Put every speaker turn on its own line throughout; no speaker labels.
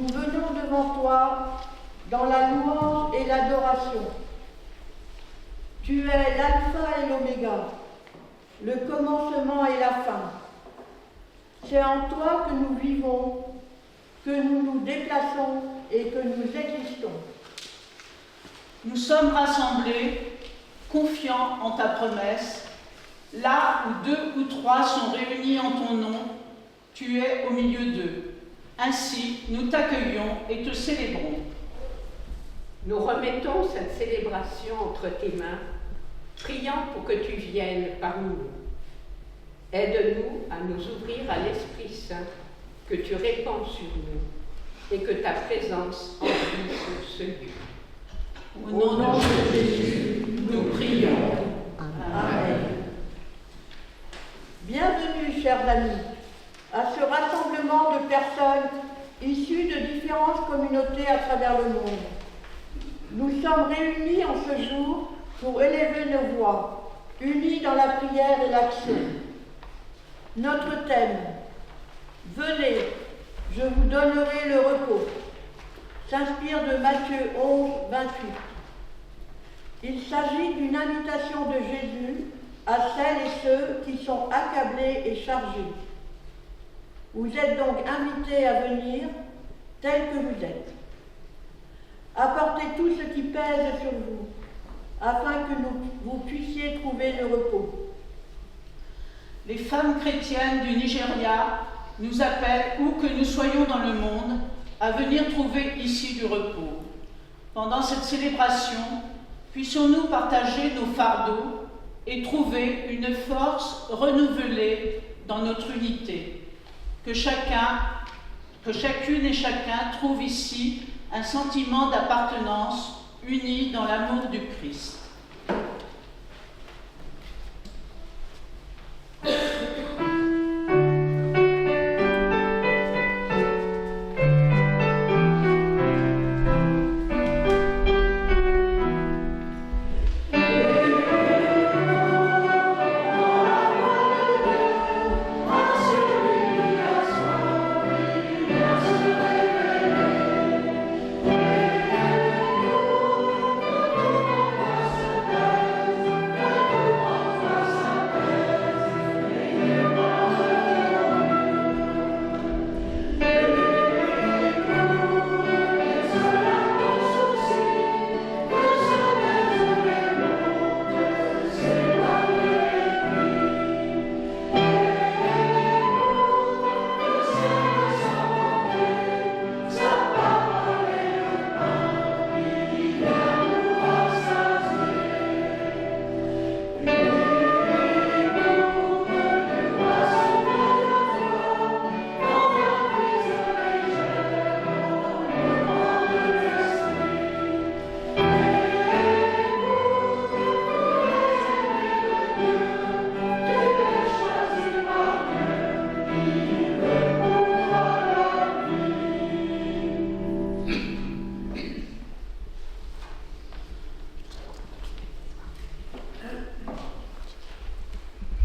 nous venons devant toi dans la louange et l'adoration. Tu es l'alpha et l'oméga, le commencement et la fin. C'est en toi que nous vivons, que nous nous déplaçons et que nous existons.
Nous sommes rassemblés, confiants en ta promesse. Là où 2 ou 3 sont réunis en ton nom, tu es au milieu d'eux. Ainsi, nous t'accueillons et te célébrons.
Nous remettons cette célébration entre tes mains, priant pour que tu viennes parmi nous. Aide-nous à nous ouvrir à l'Esprit Saint que tu répands sur nous et que ta présence emplisse ce lieu.
Au nom de Jésus, nous prions.
Amen. Bienvenue, chers amis, à ce rassemblement de personnes issues de différentes communautés à travers le monde. Nous sommes réunis en ce jour pour élever nos voix, unis dans la prière et l'action. Notre thème, « Venez, je vous donnerai le repos », s'inspire de Matthieu 11, 28. Il s'agit d'une invitation de Jésus à celles et ceux qui sont accablés et chargés. Vous êtes donc invités à venir tels que vous êtes. Apportez tout ce qui pèse sur vous, afin que vous puissiez trouver le repos.
Les femmes chrétiennes du Nigeria nous appellent, où que nous soyons dans le monde, à venir trouver ici du repos. Pendant cette célébration, puissions-nous partager nos fardeaux et trouver une force renouvelée dans notre unité. Que chacune et chacun trouve ici un sentiment d'appartenance uni dans l'amour du Christ.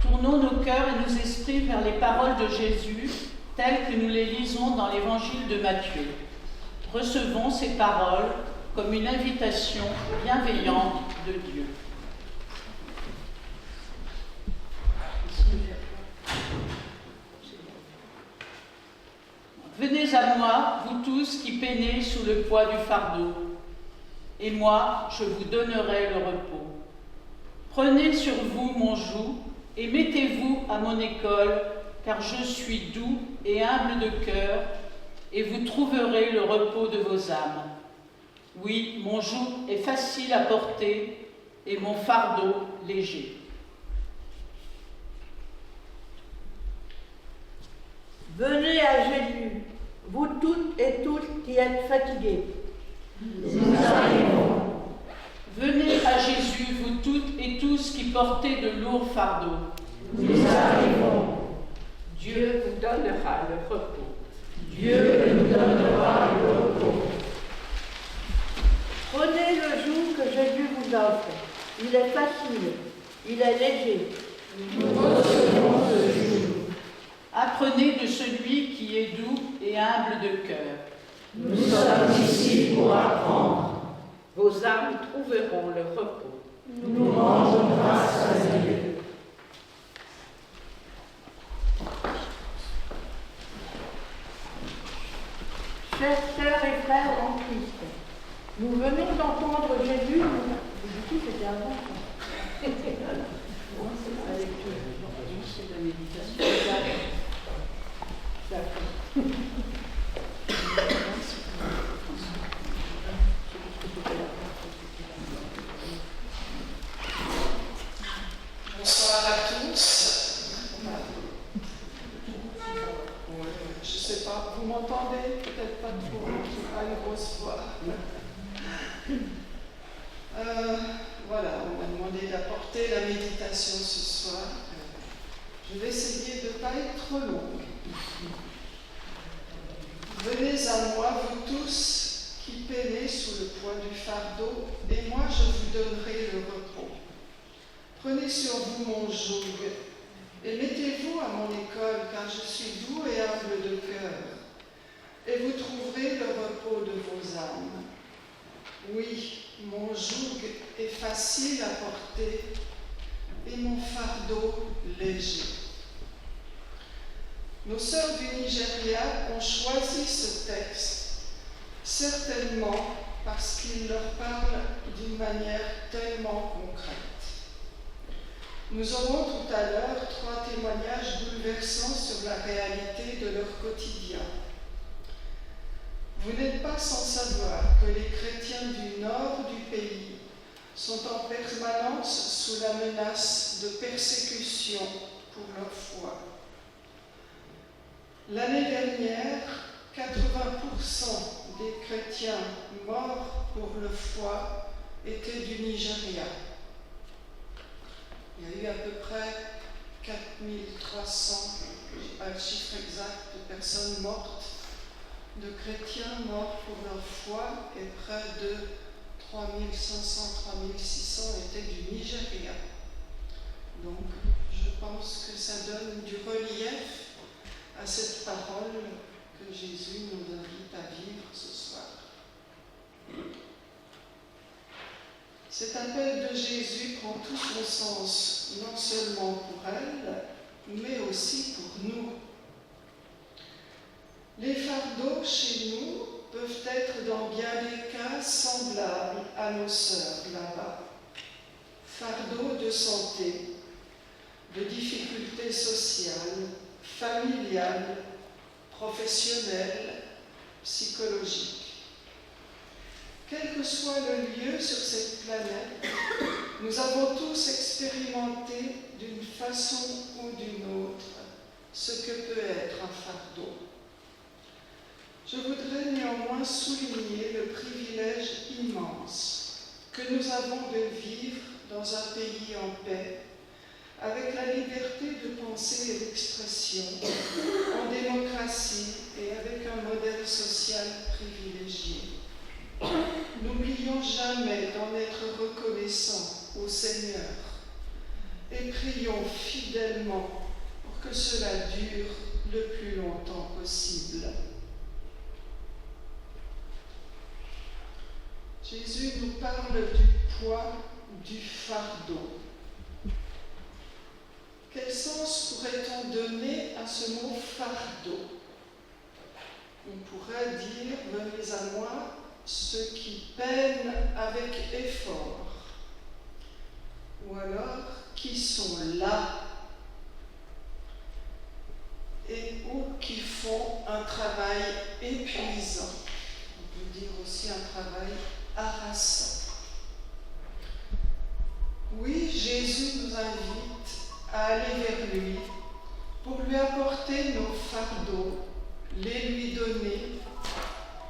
Tournons nos cœurs et nos esprits vers les paroles de Jésus, telles que nous les lisons dans l'évangile de Matthieu. Recevons ces paroles comme une invitation bienveillante de Dieu. Venez à moi, vous tous qui peinez sous le poids du fardeau, et moi, je vous donnerai le repos. Prenez sur vous mon joug et mettez-vous à mon école, car je suis doux et humble de cœur, et vous trouverez le repos de vos âmes. Oui, mon joug est facile à porter et mon fardeau léger.
Venez à Jésus, vous toutes et tous qui êtes fatigués.
Nous arrivons.
Venez à Jésus, vous toutes et tous qui portez de lourds fardeaux.
Nous arrivons.
Dieu vous donnera le repos.
Dieu nous donnera le repos.
Prenez le joug que Jésus vous offre. Il est facile, il est léger.
Nous recevons ce joug.
Apprenez de celui qui est doux et humble de cœur.
Nous
vos âmes trouveront le repos.
Nous rendons grâce à Dieu.
Chers sœurs et frères en Christ, nous venons d'entendre Jésus. C'était avant.
Avec c'est la méditation.
Bonsoir à tous. Je ne sais pas, vous m'entendez? Peut-être pas trop, je n'ai pas une grosse voix. Voilà, on m'a demandé d'apporter la méditation ce soir. Je vais essayer de ne pas être trop longue. Venez à moi, vous tous qui peinez sous le poids du fardeau, et moi je vous donnerai le repos. Prenez sur vous mon joug, et mettez-vous à mon école, car je suis doux et humble de cœur, et vous trouverez le repos de vos âmes. Oui, mon joug est facile à porter, et mon fardeau léger. Nos sœurs du Nigeria ont choisi ce texte, certainement parce qu'il leur parle d'une manière tellement concrète. Nous aurons tout à l'heure 3 témoignages bouleversants sur la réalité de leur quotidien. Vous n'êtes pas sans savoir que les chrétiens du nord du pays sont en permanence sous la menace de persécution pour leur foi. L'année dernière, 80% des chrétiens morts pour leur foi étaient du Nigeria. Il y a eu à peu près 4300, je n'ai pas le chiffre exact, de personnes mortes, de chrétiens morts pour leur foi, et près de 3500, 3600 étaient du Nigeria. Donc, je pense que ça donne du relief à cette parole que Jésus nous invite à vivre ce soir. Cet appel de Jésus prend tout son sens, non seulement pour elle, mais aussi pour nous. Les fardeaux chez nous peuvent être dans bien des cas semblables à nos sœurs là-bas. Fardeaux de santé, de difficultés sociales, familiales, professionnelles, psychologiques. Quel que soit le lieu sur cette planète, nous avons tous expérimenté d'une façon ou d'une autre ce que peut être un fardeau. Je voudrais néanmoins souligner le privilège immense que nous avons de vivre dans un pays en paix, avec la liberté de pensée et d'expression, en démocratie et avec un modèle social privilégié. N'oublions jamais d'en être reconnaissants au Seigneur et prions fidèlement pour que cela dure le plus longtemps possible. Jésus nous parle du poids du fardeau. Quel sens pourrait-on donner à ce mot fardeau? On pourrait dire « venez à moi » ceux qui peinent avec effort, ou alors qui sont là et ou qui font un travail épuisant, on peut dire aussi un travail harassant. Oui, Jésus nous invite à aller vers lui pour lui apporter nos fardeaux, les lui donner,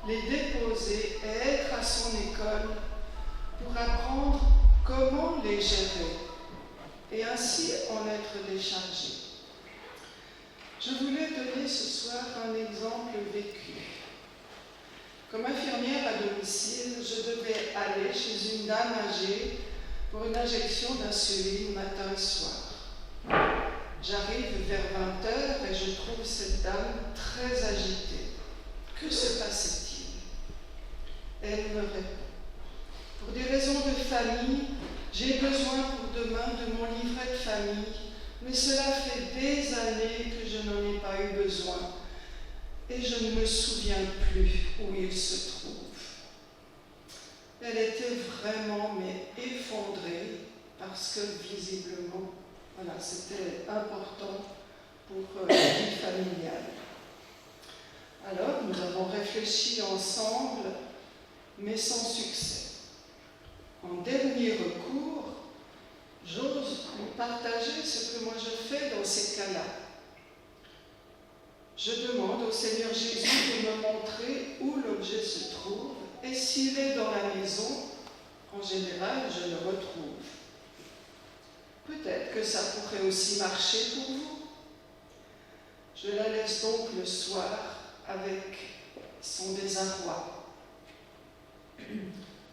les déposer et être à son école pour apprendre comment les gérer et ainsi en être déchargé. Je voulais donner ce soir un exemple vécu. Comme infirmière à domicile, je devais aller chez une dame âgée pour une injection d'insuline matin et soir. J'arrive vers 20h et je trouve cette dame très agitée. Que se passait-il? Elle me répond. famille, j'ai besoin pour demain de mon livret de famille, mais cela fait des années que je n'en ai pas eu besoin et je ne me souviens plus où il se trouve. Elle était vraiment effondrée parce que visiblement, voilà, c'était important pour la vie familiale. Alors, nous avons réfléchi ensemble, mais sans succès. En dernier recours, j'ose vous partager ce que moi je fais dans ces cas-là. Je demande au Seigneur Jésus de me montrer où l'objet se trouve, et s'il est dans la maison, en général, je le retrouve. Peut-être que ça pourrait aussi marcher pour vous. Je la laisse donc le soir avec son désarroi.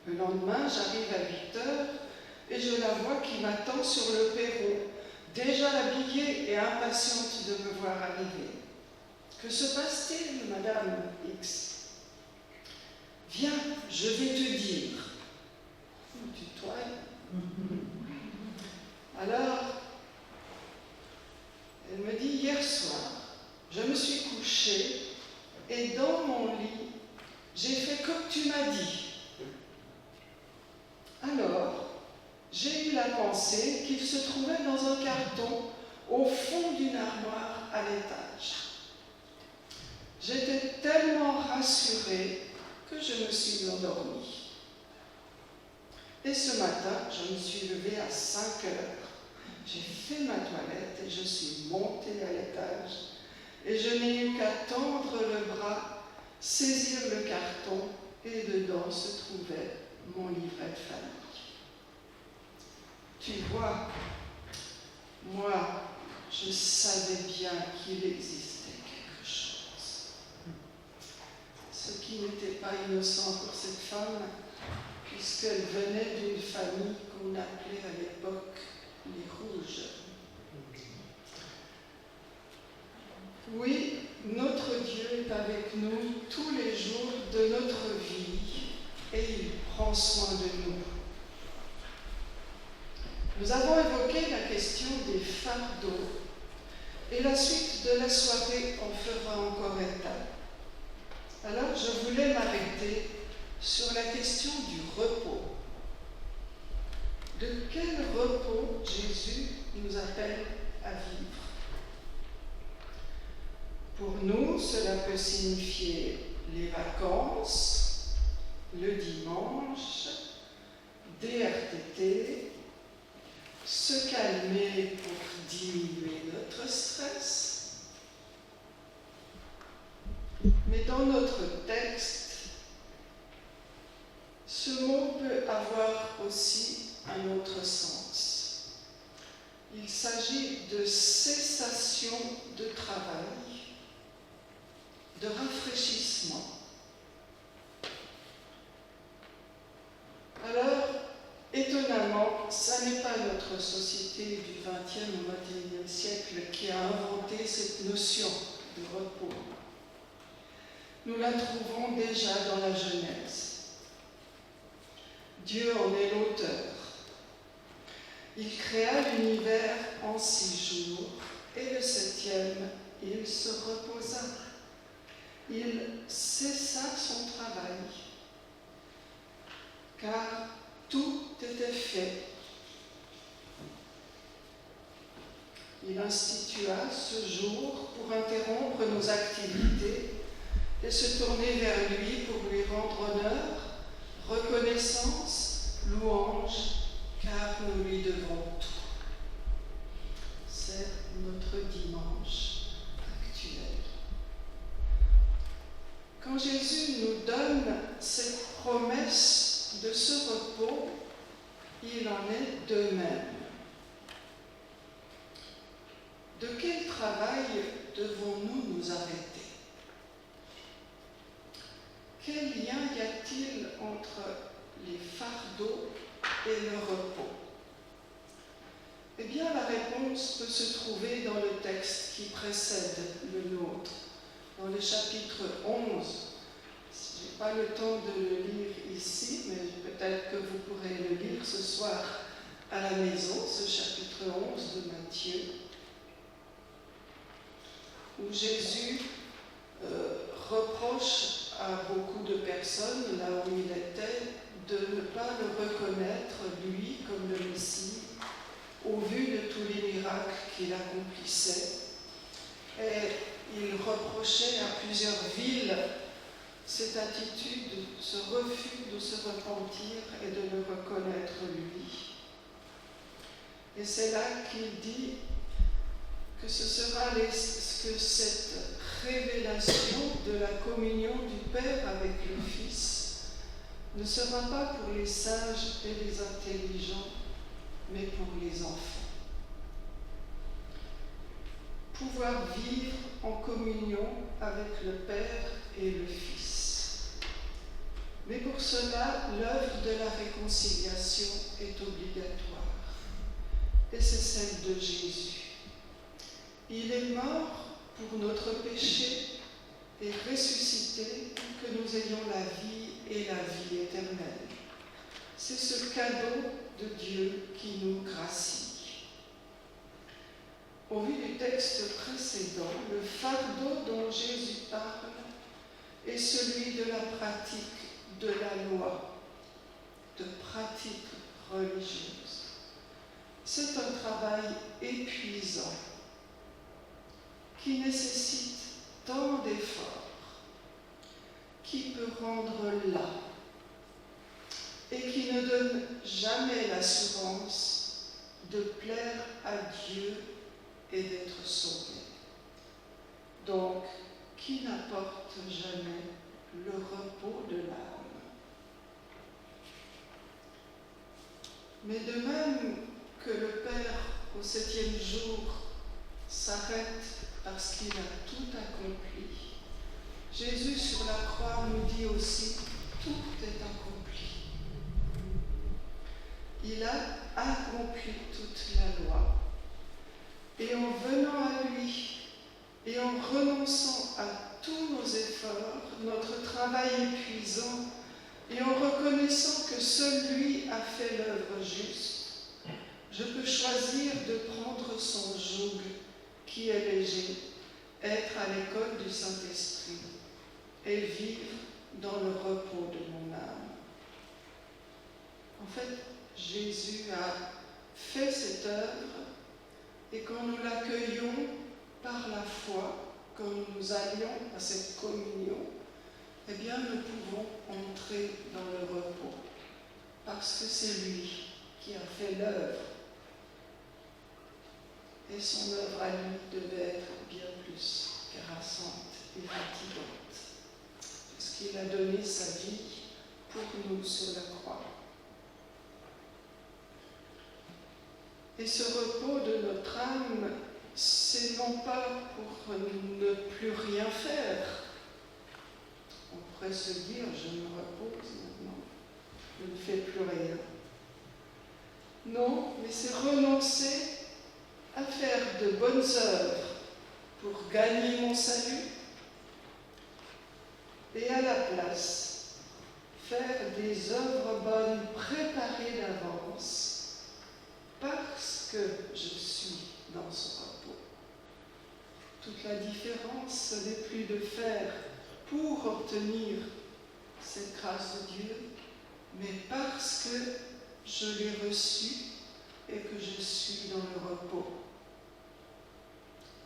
Le lendemain, j'arrive à 8 heures et je la vois qui m'attend sur le perron, déjà habillée et impatiente de me voir arriver. Que se passe-t-il, Madame X? Viens, je vais te dire. Vous tutoyez. Alors, elle me dit, hier soir, je me suis couchée et dans mon lit, j'ai fait comme tu m'as dit. Alors, j'ai eu la pensée qu'il se trouvait dans un carton au fond d'une armoire à l'étage. J'étais tellement rassurée que je me suis endormie. Et ce matin, je me suis levée à 5 heures. J'ai fait ma toilette et je suis montée à l'étage. Et je n'ai eu qu'à tendre le bras, saisir le carton, et dedans se trouvait mon livret de famille. Tu vois, moi, je savais bien qu'il existait quelque chose. Ce qui n'était pas innocent pour cette femme, puisqu'elle venait d'une famille qu'on appelait à l'époque les Rouges. Oui, notre Dieu est avec nous tous les jours de notre vie et il prend soin de nous. Nous avons évoqué la question des fardeaux et la suite de la soirée en fera encore état. Alors je voulais m'arrêter sur la question du repos. De quel repos Jésus nous appelle à vivre? Pour nous, cela peut signifier les vacances, le dimanche, des RTT, se calmer pour diminuer notre stress. Mais dans notre texte, ce mot peut avoir aussi un autre sens. Il s'agit de cessation de travail, de rafraîchissement. Alors, étonnamment, ça n'est pas notre société du XXe ou XXIe siècle qui a inventé cette notion de repos. Nous la trouvons déjà dans la Genèse. Dieu en est l'auteur. Il créa l'univers en 6 jours, et le 7e, il se reposa. Il cessa son travail, car tout était fait. Il institua ce jour pour interrompre nos activités et se tourner vers lui pour lui rendre honneur, reconnaissance, louange, car nous lui devons tout. C'est notre dimanche actuel. Quand Jésus nous donne cette promesse de ce repos, il en est de même. De quel travail devons-nous nous arrêter? Quel lien y a-t-il entre les fardeaux et le repos? Eh bien, la réponse peut se trouver dans le texte qui précède le nôtre, dans le chapitre 11. Je n'ai pas le temps de le lire ici, mais peut-être que vous pourrez le lire ce soir à la maison, ce chapitre 11 de Matthieu, où Jésus reproche à beaucoup de personnes, là où il était, de ne pas le reconnaître, lui, comme le Messie, au vu de tous les miracles qu'il accomplissait. Et il reprochait à plusieurs villes cette attitude, ce refus de se repentir et de le reconnaître lui. Et c'est là qu'il dit que ce sera que cette révélation de la communion du Père avec le Fils ne sera pas pour les sages et les intelligents, mais pour les enfants. Pouvoir vivre en communion avec le Père et le Fils. Mais pour cela, l'œuvre de la réconciliation est obligatoire. Et c'est celle de Jésus. Il est mort pour notre péché et ressuscité pour que nous ayons la vie et la vie éternelle. C'est ce cadeau de Dieu qui nous gracie. Au vu du texte précédent, le fardeau dont Jésus parle est celui de la pratique de la loi, de pratique religieuse. C'est un travail épuisant qui nécessite tant d'efforts, qui peut rendre las et qui ne donne jamais l'assurance de plaire à Dieu et d'être sauvé. Donc, qui n'apporte jamais le repos de l'âme. Mais de même que le Père, au 7e jour, s'arrête parce qu'il a tout accompli, Jésus sur la croix nous dit aussi « tout est accompli ». Il a accompli toute la loi. Et en venant à lui et en renonçant à tous nos efforts, notre travail épuisant, et en reconnaissant que seul lui a fait l'œuvre juste, je peux choisir de prendre son joug qui est léger, être à l'école du Saint-Esprit et vivre dans le repos de mon âme. En fait, Jésus a fait cette œuvre et quand nous l'accueillons par la foi, quand nous allions à cette communion, eh bien nous pouvons entrer dans le repos parce que c'est lui qui a fait l'œuvre. Et son œuvre à lui devait être bien plus qu'harassante et fatigante, parce qu'il a donné sa vie pour nous sur la croix. Et ce repos de notre âme, c'est non pas pour ne plus rien faire. On pourrait se dire, je me repose maintenant, je ne fais plus rien. Non, mais c'est renoncer à faire de bonnes œuvres pour gagner mon salut et à la place faire des œuvres bonnes préparées d'avance parce que je suis dans ce repos. Toute la différence, ce n'est plus de faire pour obtenir cette grâce de Dieu, mais parce que je l'ai reçue et que je suis dans le repos.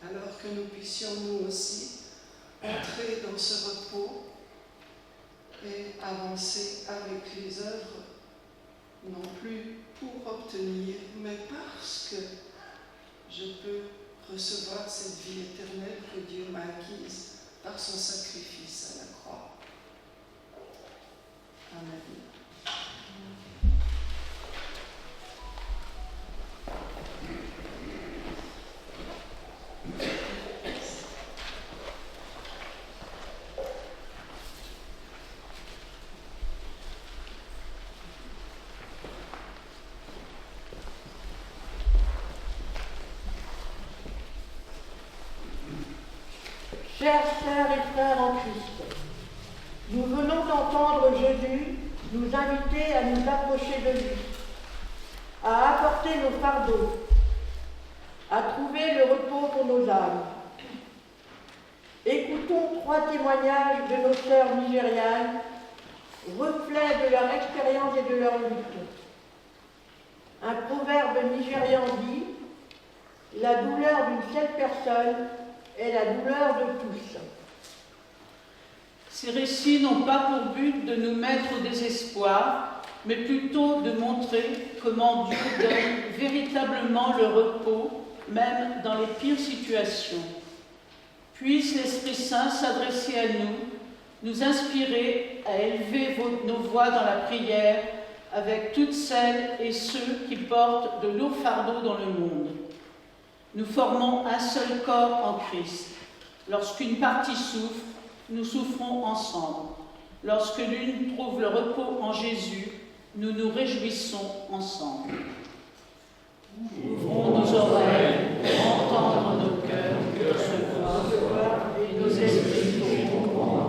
Alors que nous puissions nous aussi entrer dans ce repos et avancer avec les œuvres, non plus pour obtenir, mais parce que je peux recevoir cette vie éternelle que Dieu m'a acquise par son sacrifice à la croix. Amen.
Chères sœurs et frères en Christ, nous venons entendre Jésus nous inviter à nous approcher de lui, à apporter nos fardeaux, à trouver le repos pour nos âmes. Écoutons 3 témoignages de nos sœurs nigérianes, reflets de leur expérience et de leur lutte. Un proverbe nigérian dit « La douleur d'une seule personne est la douleur de tous ».
Ces récits n'ont pas pour but de nous mettre au désespoir, mais plutôt de montrer comment Dieu donne véritablement le repos, même dans les pires situations. Puisse l'Esprit Saint s'adresser à nous inspirer à élever nos voix dans la prière avec toutes celles et ceux qui portent de lourds fardeaux dans le monde. Nous formons un seul corps en Christ. Lorsqu'une partie souffre, nous souffrons ensemble. Lorsque l'une trouve le repos en Jésus, nous nous réjouissons ensemble. Ouvrons nos oreilles pour entendre nos cœurs recevoir et nos esprits pour comprendre.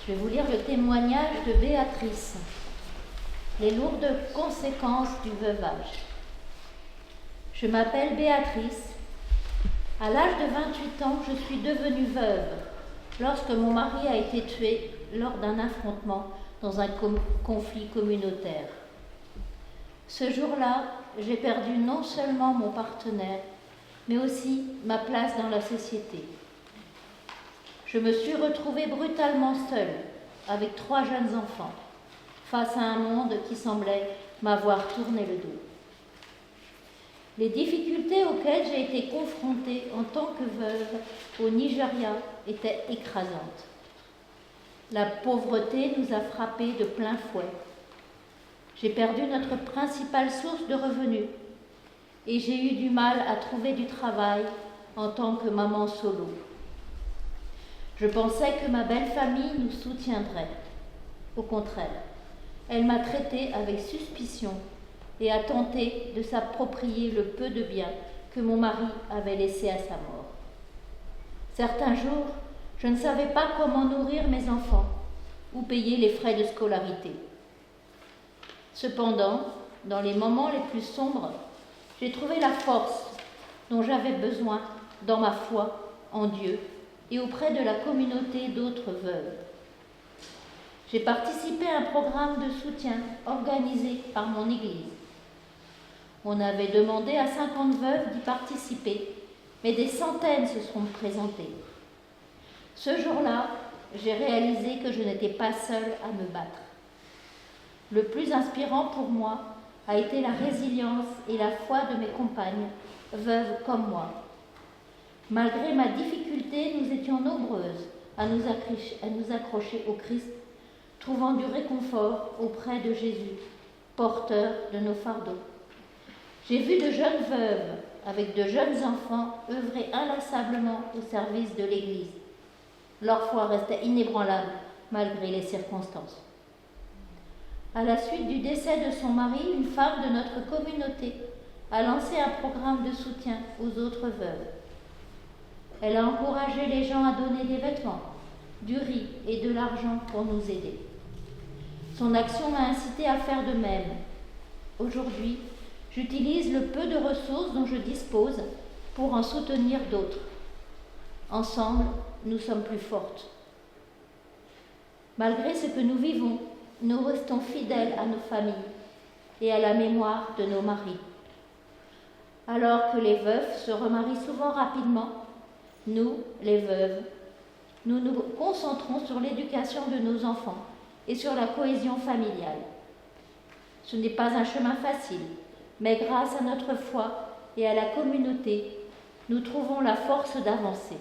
Je vais vous lire le témoignage de Béatrice. Les lourdes conséquences du veuvage. Je m'appelle Béatrice. À l'âge de 28 ans, je suis devenue veuve lorsque mon mari a été tué lors d'un affrontement dans un conflit communautaire. Ce jour-là, j'ai perdu non seulement mon partenaire, mais aussi ma place dans la société. Je me suis retrouvée brutalement seule, avec 3 jeunes enfants, face à un monde qui semblait m'avoir tourné le dos. Les difficultés auxquelles j'ai été confrontée en tant que veuve au Nigeria étaient écrasantes. La pauvreté nous a frappés de plein fouet. J'ai perdu notre principale source de revenus et j'ai eu du mal à trouver du travail en tant que maman solo. Je pensais que ma belle famille nous soutiendrait. Au contraire, elle m'a traitée avec suspicion et a tenté de s'approprier le peu de biens que mon mari avait laissés à sa mort. Certains jours, je ne savais pas comment nourrir mes enfants ou payer les frais de scolarité. Cependant, dans les moments les plus sombres, j'ai trouvé la force dont j'avais besoin dans ma foi en Dieu et auprès de la communauté d'autres veuves. J'ai participé à un programme de soutien organisé par mon Église. On avait demandé à 50 veuves d'y participer, mais des centaines se sont présentées. Ce jour-là, j'ai réalisé que je n'étais pas seule à me battre. Le plus inspirant pour moi a été la résilience et la foi de mes compagnes, veuves comme moi. Malgré ma difficulté, nous étions nombreuses à nous accrocher au Christ, trouvant du réconfort auprès de Jésus, porteur de nos fardeaux. J'ai vu de jeunes veuves avec de jeunes enfants œuvrer inlassablement au service de l'Église. Leur foi restait inébranlable malgré les circonstances. À la suite du décès de son mari, une femme de notre communauté a lancé un programme de soutien aux autres veuves. Elle a encouragé les gens à donner des vêtements, du riz et de l'argent pour nous aider. Son action m'a incité à faire de même. Aujourd'hui, J'utilise le peu de ressources dont je dispose pour en soutenir d'autres. Ensemble, nous sommes plus fortes. Malgré ce que nous vivons, nous restons fidèles à nos familles et à la mémoire de nos maris. Alors que les veufs se remarient souvent rapidement, nous, les veuves, nous nous concentrons sur l'éducation de nos enfants et sur la cohésion familiale. Ce n'est pas un chemin facile, mais grâce à notre foi et à la communauté, nous trouvons la force d'avancer.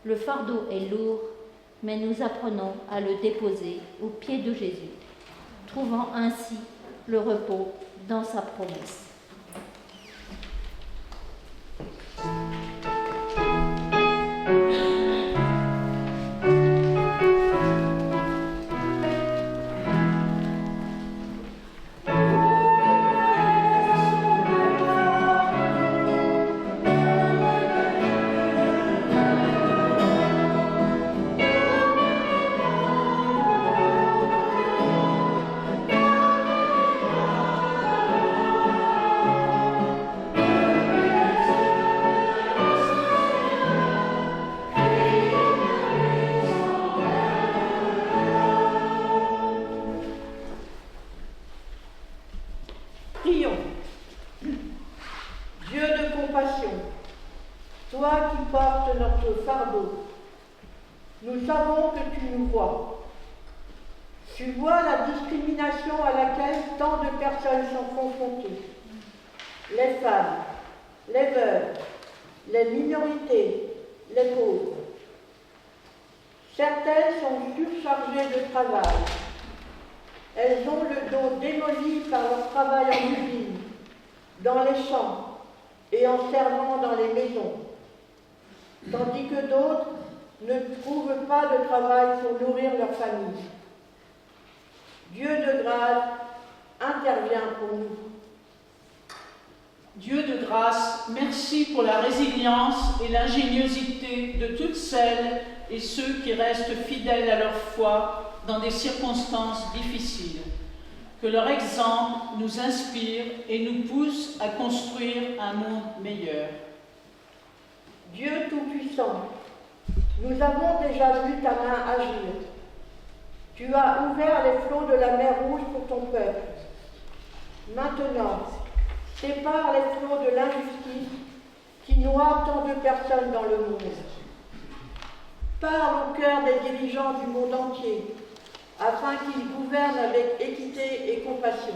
Le fardeau est lourd, mais nous apprenons à le déposer aux pieds de Jésus, trouvant ainsi le repos dans sa promesse.
Prions. Dieu de compassion, toi qui portes notre fardeau, nous savons que tu nous vois. Tu vois la discrimination à laquelle tant de personnes sont confrontées. Les femmes, les veuves, les minorités, les pauvres. Certaines sont surchargées de travail. Elles ont le dos démoli par leur travail en usine, dans les champs et en servant dans les maisons, tandis que d'autres ne trouvent pas de travail pour nourrir leur famille. Dieu de grâce, intervient pour nous.
Dieu de grâce, merci pour la résilience et l'ingéniosité de toutes celles et ceux qui restent fidèles à leur foi dans des circonstances difficiles. Que leur exemple nous inspire et nous pousse à construire un monde meilleur.
Dieu Tout-Puissant, nous avons déjà vu ta main agir. Tu as ouvert les flots de la mer Rouge pour ton peuple. Maintenant, sépare les flots de l'injustice qui noient tant de personnes dans le monde. Parle au cœur des dirigeants du monde entier, afin qu'ils gouvernent avec équité et compassion.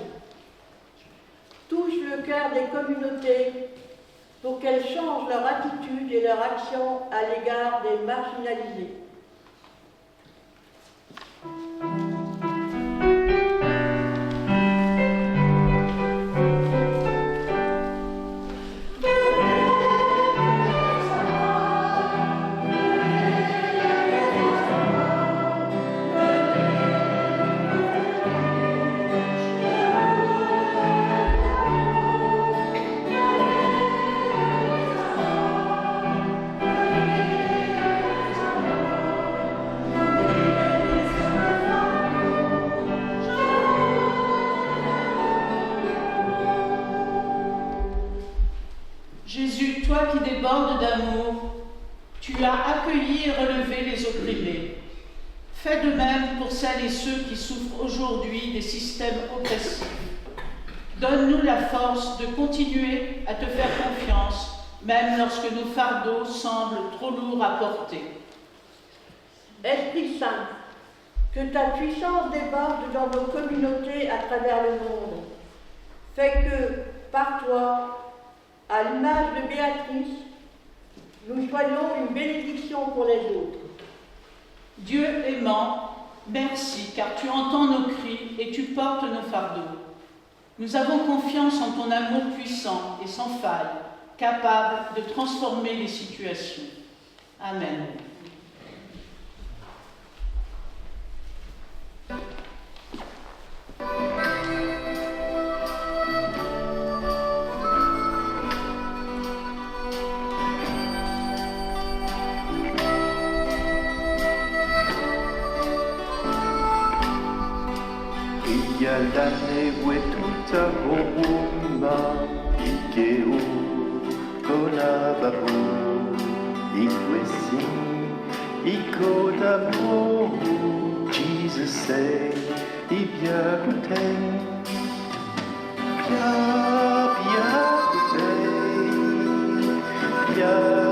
Touche le cœur des communautés pour qu'elles changent leur attitude et leur action à l'égard des marginalisés.
Jésus, toi qui débordes d'amour, tu as accueilli et relevé les opprimés. Fais de même pour celles et ceux qui souffrent aujourd'hui des systèmes oppressifs. Donne-nous la force de continuer à te faire confiance, même lorsque nos fardeaux semblent trop lourds à porter.
Esprit Saint, que ta puissance déborde dans nos communautés à travers le monde. Fais que, par toi, à l'image de Béatrice, nous soyons une bénédiction pour les autres.
Dieu aimant, merci car tu entends nos cris et tu portes nos fardeaux. Nous avons confiance en ton amour puissant et sans faille, capable de transformer les situations. Amen.
Figlio da seguito Taboruma, Ikeo, Kolababu, Ikwesi, Ikodamo, Jesus say, Ibiakute, Biakute, Biakute,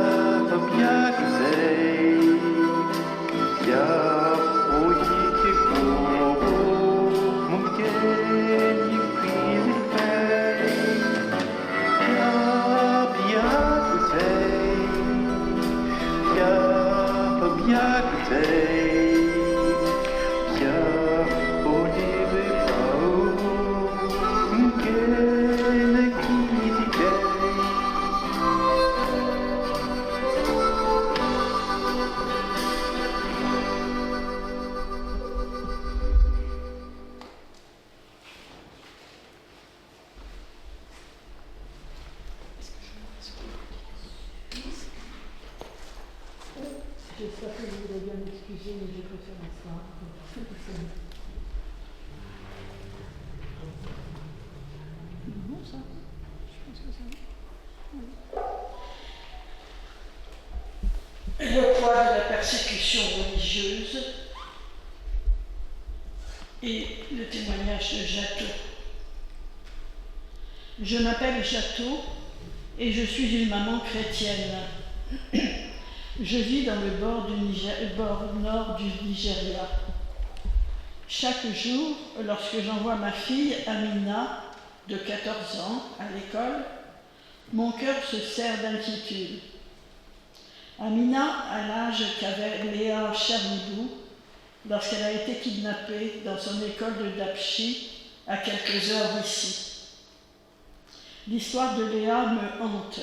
J'espère que vous voulez bien m'excuser, mais je préfère m'asseoir. Non, ça. Je pense que ça va. Le poids de la persécution religieuse et le témoignage de Jato. Je m'appelle Jato et je suis une maman chrétienne. Je vis dans le bord nord du Nigeria. Chaque jour, lorsque j'envoie ma fille Amina, de 14 ans, à l'école, mon cœur se serre d'inquiétude. Amina a l'âge qu'avait Léa Charnibou lorsqu'elle a été kidnappée dans son école de Dapchi, à quelques heures d'ici. L'histoire de Léa me hante.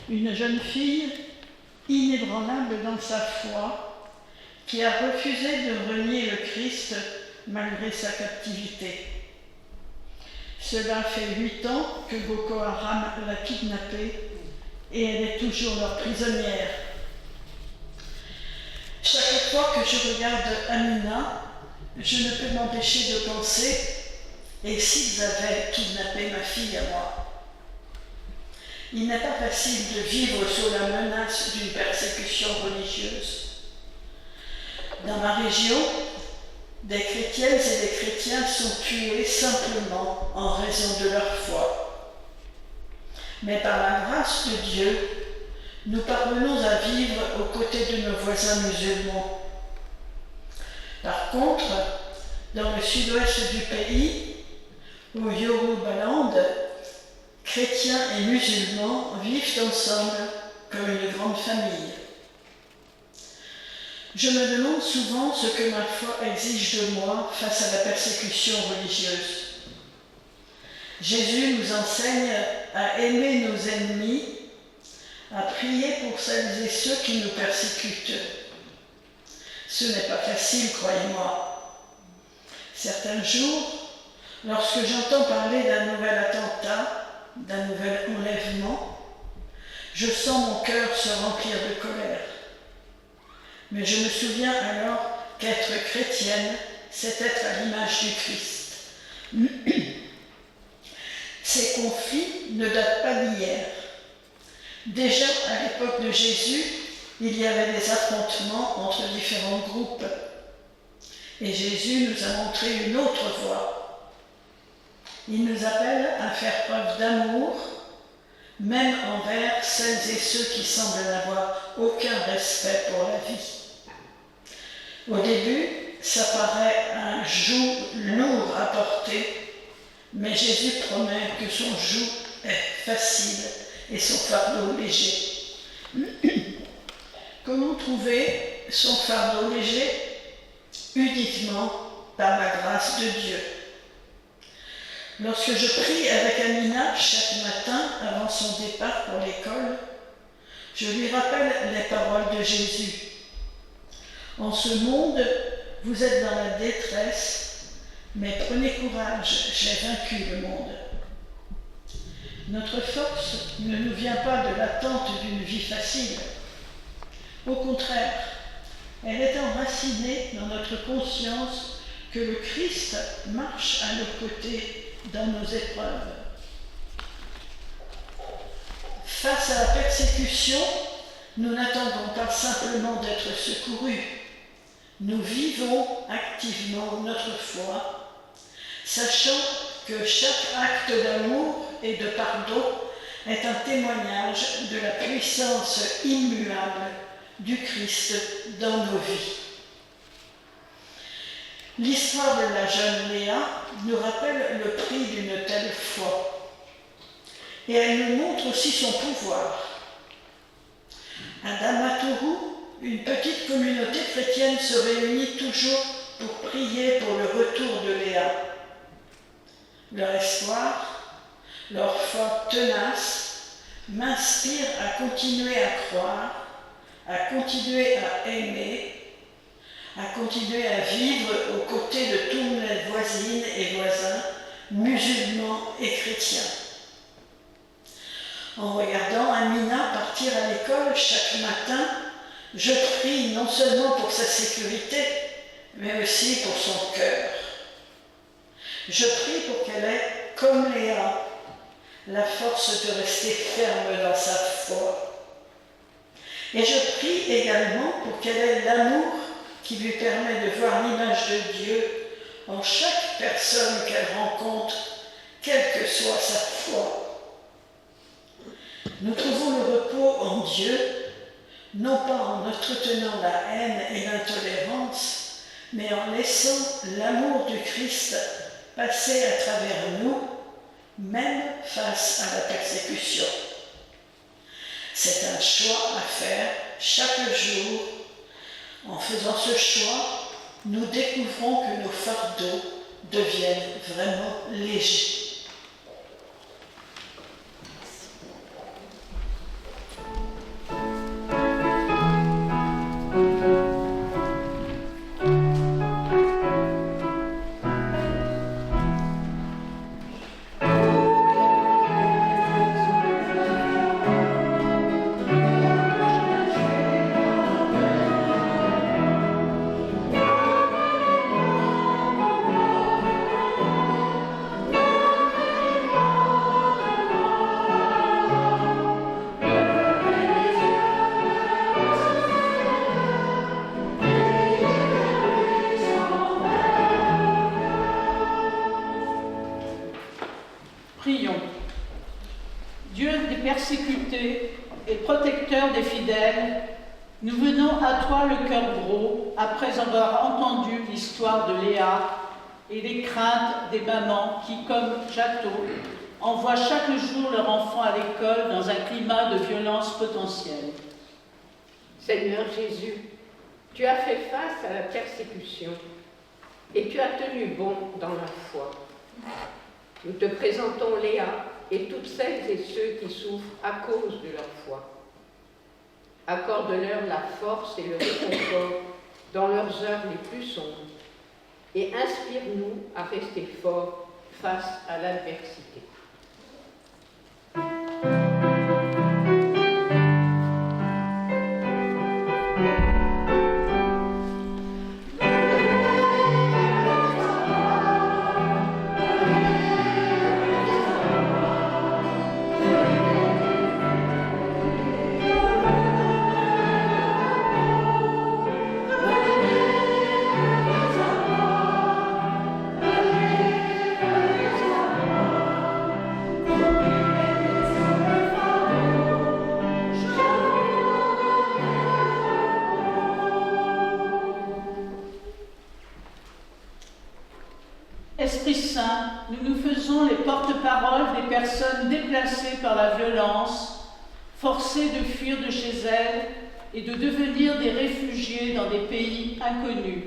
Une jeune fille inébranlable dans sa foi, qui a refusé de renier le Christ malgré sa captivité. Cela fait 8 ans que Boko Haram l'a kidnappée et elle est toujours leur prisonnière. Chaque fois que je regarde Amina, je ne peux m'empêcher de penser « et s'ils avaient kidnappé ma fille à moi ?» Il n'est pas facile de vivre sous la menace d'une persécution religieuse. Dans ma région, des chrétiennes et des chrétiens sont tués simplement en raison de leur foi. Mais par la grâce de Dieu, nous parvenons à vivre aux côtés de nos voisins musulmans. Par contre, dans le sud-ouest du pays, au Yorubaland, chrétiens et musulmans vivent ensemble comme une grande famille. Je me demande souvent ce que ma foi exige de moi face à la persécution religieuse. Jésus nous enseigne à aimer nos ennemis, à prier pour celles et ceux qui nous persécutent. Ce n'est pas facile, croyez-moi. Certains jours, lorsque j'entends parler d'un nouvel attentat, d'un nouvel enlèvement, je sens mon cœur se remplir de colère. Mais je me souviens alors qu'être chrétienne, c'est être à l'image du Christ. Ces conflits ne datent pas d'hier. Déjà à l'époque de Jésus, il y avait des affrontements entre différents groupes. Et Jésus nous a montré une autre voie. Il nous appelle à faire preuve d'amour, même envers celles et ceux qui semblent n'avoir aucun respect pour la vie. Au début, ça paraît un joug lourd à porter, mais Jésus promet que son joug est facile et son fardeau léger. Comment trouver son fardeau léger? Uniquement par la grâce de Dieu. Lorsque je prie avec Amina chaque matin avant son départ pour l'école, je lui rappelle les paroles de Jésus. En ce monde, vous êtes dans la détresse, mais prenez courage, j'ai vaincu le monde. Notre force ne nous vient pas de l'attente d'une vie facile. Au contraire, elle est enracinée dans notre conscience que le Christ marche à nos côtés dans nos épreuves. Face à la persécution, nous n'attendons pas simplement d'être secourus. Nous vivons activement notre foi, sachant que chaque acte d'amour et de pardon est un témoignage de la puissance immuable du Christ dans nos vies. L'histoire de la jeune Léa nous rappelle le prix d'une telle foi. Et elle nous montre aussi son pouvoir. À Damaturu, une petite communauté chrétienne se réunit toujours pour prier pour le retour de Léa. Leur espoir, leur foi tenace, m'inspire à continuer à croire, à continuer à aimer, à continuer à vivre aux côtés de tous mes voisines et voisins, musulmans et chrétiens. En regardant Amina partir à l'école chaque matin, je prie non seulement pour sa sécurité, mais aussi pour son cœur. Je prie pour qu'elle ait, comme Léa, la force de rester ferme dans sa foi. Et je prie également pour qu'elle ait l'amour qui lui permet de voir l'image de Dieu en chaque personne qu'elle rencontre, quelle que soit sa foi. Nous trouvons le repos en Dieu, non pas en entretenant la haine et l'intolérance, mais en laissant l'amour du Christ passer à travers nous, même face à la persécution. C'est un choix à faire chaque jour. En faisant ce choix, nous découvrons que nos fardeaux deviennent vraiment légers.
Prions. Dieu des persécutés et protecteur des fidèles, nous venons à toi le cœur gros après avoir entendu l'histoire de Léa et les craintes des mamans qui, comme Jato, envoient chaque jour leur enfant à l'école dans un climat de violence potentielle.
Seigneur Jésus, tu as fait face à la persécution et tu as tenu bon dans la foi. Nous te présentons Léa et toutes celles et ceux qui souffrent à cause de leur foi. Accorde-leur la force et le réconfort dans leurs heures les plus sombres et inspire-nous à rester forts face à l'adversité.
Esprit Saint, nous nous faisons les porte-parole des personnes déplacées par la violence, forcées de fuir de chez elles et de devenir des réfugiés dans des pays inconnus.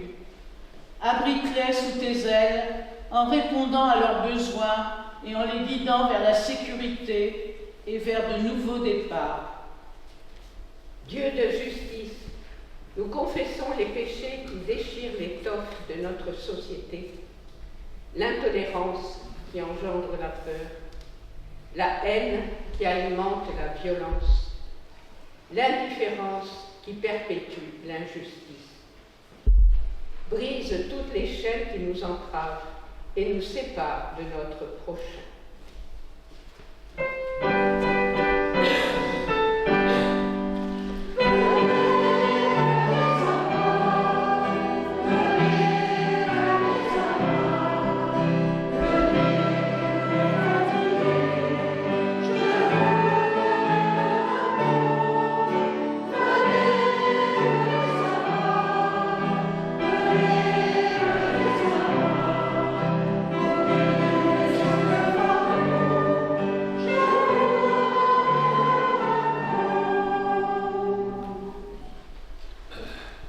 Abrite-les sous tes ailes en répondant à leurs besoins et en les guidant vers la sécurité et vers de nouveaux départs.
Dieu de justice, nous confessons les péchés qui déchirent l'étoffe de notre société. L'intolérance qui engendre la peur, la haine qui alimente la violence, l'indifférence qui perpétue l'injustice. Brise toutes les chaînes qui nous entravent et nous sépare de notre prochain.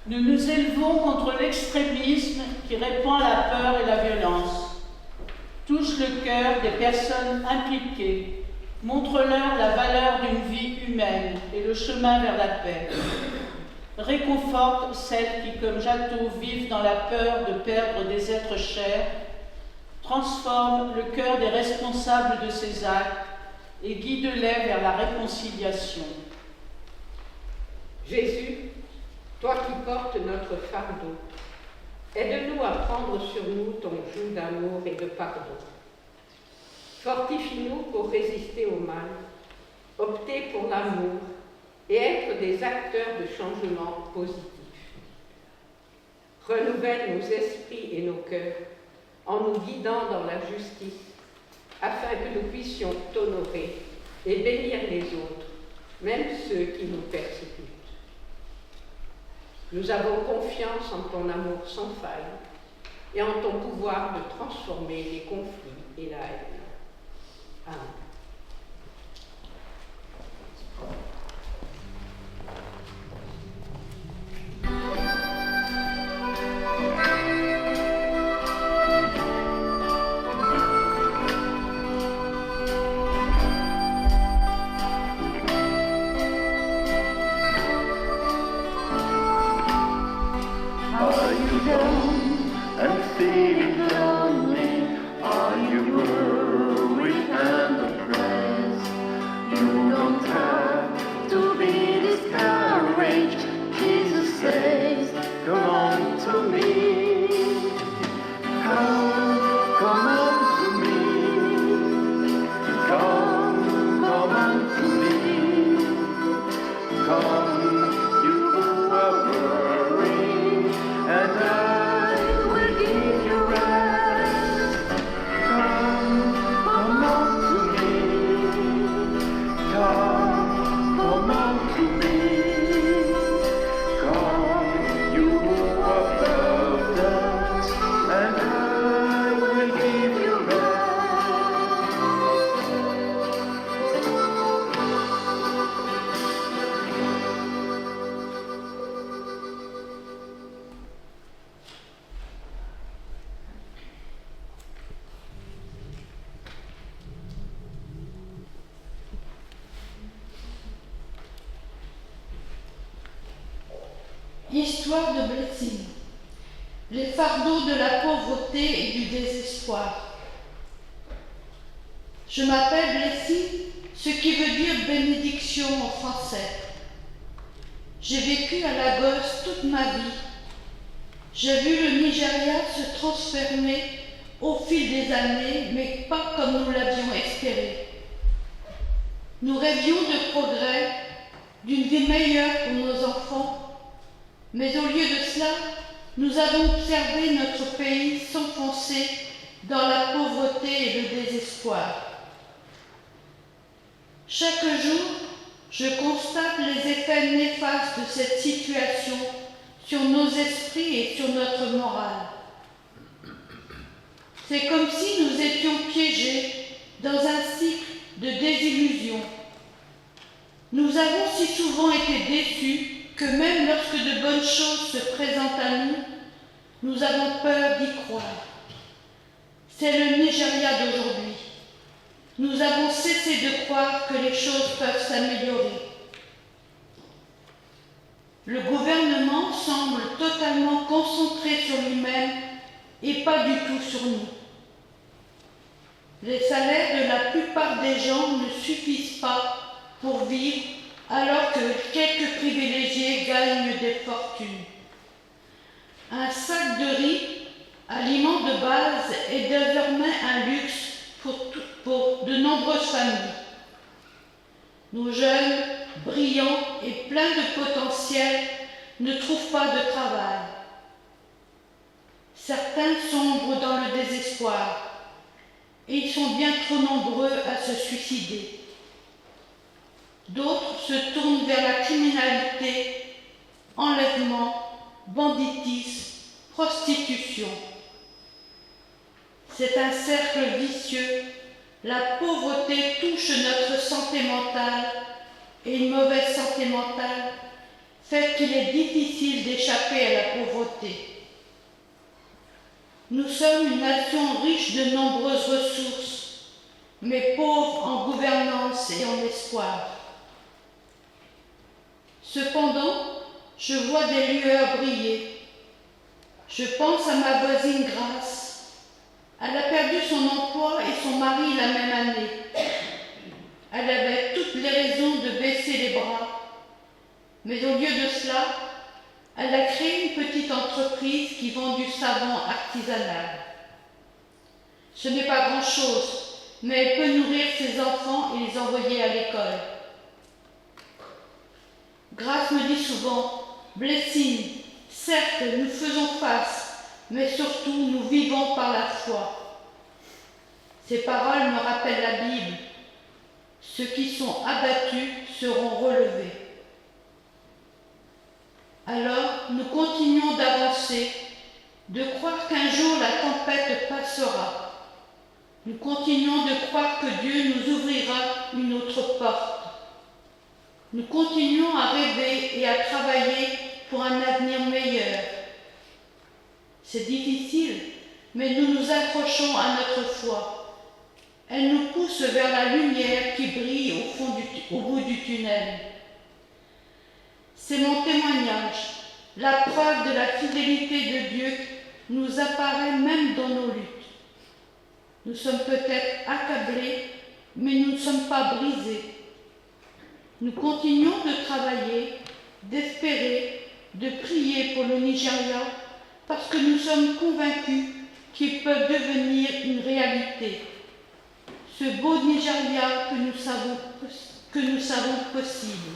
Nous nous élevons contre l'extrémisme qui répand la peur et la violence, touche le cœur des personnes impliquées, montre-leur la valeur d'une vie humaine et le chemin vers la paix, réconforte celles qui, comme Jato, vivent dans la peur de perdre des êtres chers, transforme le cœur des responsables de ces actes et guide-les vers la réconciliation.
Jésus, toi qui portes notre fardeau, aide-nous à prendre sur nous ton joug d'amour et de pardon. Fortifie-nous pour résister au mal, opter pour l'amour et être des acteurs de changement positif. Renouvelle nos esprits et nos cœurs en nous guidant dans la justice, afin que nous puissions t'honorer et bénir les autres, même ceux qui nous persécutent. Nous avons confiance en ton amour sans faille et en ton pouvoir de transformer les conflits et la haine. Amen.
Are you down and feeling lonely? Are you worried and oppressed? You don't have to be discouraged. Jesus says, come on to me. Come on to me. Come on to me. Come, you who are worried, and I will give you rest. Come on to me. Come on to me. Come, you who are burdened, and I will give you rest.
Histoire de Blessing. Les fardeaux de la pauvreté et du désespoir. Je m'appelle Blessing, ce qui veut dire bénédiction en français. J'ai vécu à Lagos toute ma vie. J'ai vu le Nigeria se transformer au fil des années, mais pas comme nous l'avions espéré. Nous rêvions de progrès, d'une vie meilleure pour nos enfants, mais au lieu de cela, nous avons observé notre pays s'enfoncer dans la pauvreté et le désespoir. Chaque jour, je constate les effets néfastes de cette situation sur nos esprits et sur notre morale. C'est comme si nous étions piégés dans un cycle de désillusion. Nous avons si souvent été déçus que même lorsque de bonnes choses se présentent à nous, nous avons peur d'y croire. C'est le Nigeria d'aujourd'hui. Nous avons cessé de croire que les choses peuvent s'améliorer. Le gouvernement semble totalement concentré sur lui-même et pas du tout sur nous. Les salaires de la plupart des gens ne suffisent pas pour vivre, alors que quelques privilégiés gagnent des fortunes. Un sac de riz aliment de base, est désormais un luxe pour de nombreuses familles. Nos jeunes, brillants et pleins de potentiel, ne trouvent pas de travail. Certains sombrent dans le désespoir et ils sont bien trop nombreux à se suicider. D'autres se tournent vers la criminalité, enlèvement, banditisme, prostitution. C'est un cercle vicieux. La pauvreté touche notre santé mentale et une mauvaise santé mentale fait qu'il est difficile d'échapper à la pauvreté. Nous sommes une nation riche de nombreuses ressources, mais pauvre en gouvernance et en espoir. Cependant, je vois des lueurs briller. Je pense à ma voisine Grace. Elle a perdu son emploi et son mari la même année. Elle avait toutes les raisons de baisser les bras. Mais au lieu de cela, elle a créé une petite entreprise qui vend du savon artisanal. Ce n'est pas grand-chose, mais elle peut nourrir ses enfants et les envoyer à l'école. Grace me dit souvent, Blessing, certes, nous faisons face, mais surtout, nous vivons par la foi. Ces paroles me rappellent la Bible. Ceux qui sont abattus seront relevés. Alors, nous continuons d'avancer, de croire qu'un jour la tempête passera. Nous continuons de croire que Dieu nous ouvrira une autre porte. Nous continuons à rêver et à travailler pour un avenir meilleur. C'est difficile, mais nous nous accrochons à notre foi. Elle nous pousse vers la lumière qui brille au bout du tunnel. C'est mon témoignage. La preuve de la fidélité de Dieu nous apparaît même dans nos luttes. Nous sommes peut-être accablés, mais nous ne sommes pas brisés. Nous continuons de travailler, d'espérer, de prier pour le Nigeria, parce que nous sommes convaincus qu'il peut devenir une réalité. Ce beau Nigeria que nous savons possible.